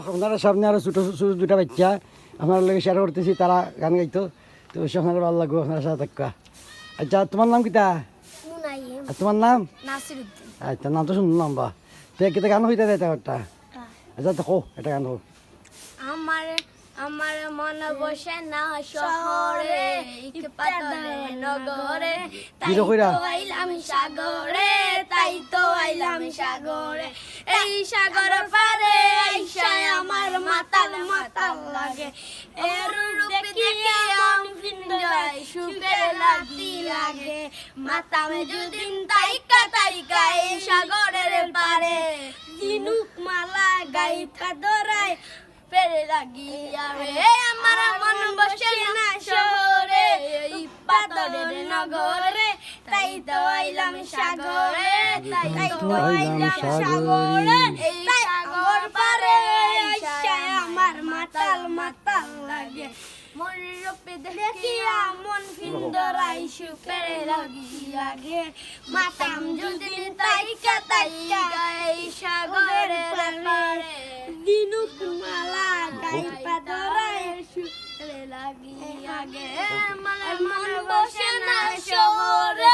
আপনারা সামনে আরো ছোট ছোট দুটা বাচ্চা আপনার লগে শেয়ার করতেছি, তারা গান গাইতো, তো অবশ্যই আপনারা ভালো লাগবে, আপনার সাথে থাকা। আচ্ছা, তোমার নাম কিতা? আর তোমার নাম? নাসিরউদ্দিন। আচ্ছা, নাম তো শুনলাম বা তে কেটে গান হইতে দেয় একটা। আচ্ছা দেখো এটা গান হোক। আমার আমার মন বসে না শহরে, ইকপাতলে নগরে, তাই তো আইলাম সাগরে, তাই তো আইলাম সাগরে। এই সাগর পারে আইসায় আমার মাতাল মাতাল লাগে, এর রূপ দেখে আম ফিন্দাই সুখে লাগতি লাগে। মাতামে যদিন তাইকা তাইকা এই সাগরের পারে, দিনুক মালা গাইতা ধরায় পেরে লাগিয়া রে। আমার মন বসে না শহরে, ইকপাতলের নগরে, তাই তো আইলাম সাগরে, তাই তো আইলাম সাগরে। এই সাগর পারে আইসায় আমার মাতাল মাতাল লাগে, মন রূপে দেখিয়া মন ফিন্দরাই সুখের লাগিয়া গে। মাতাম যদি তাইকা তাইকা এই সাগরের পারে, দিনুক মালা গাইপা ধরায় সুখের লাগিয়া গে। আমার মন বসে না শহরে,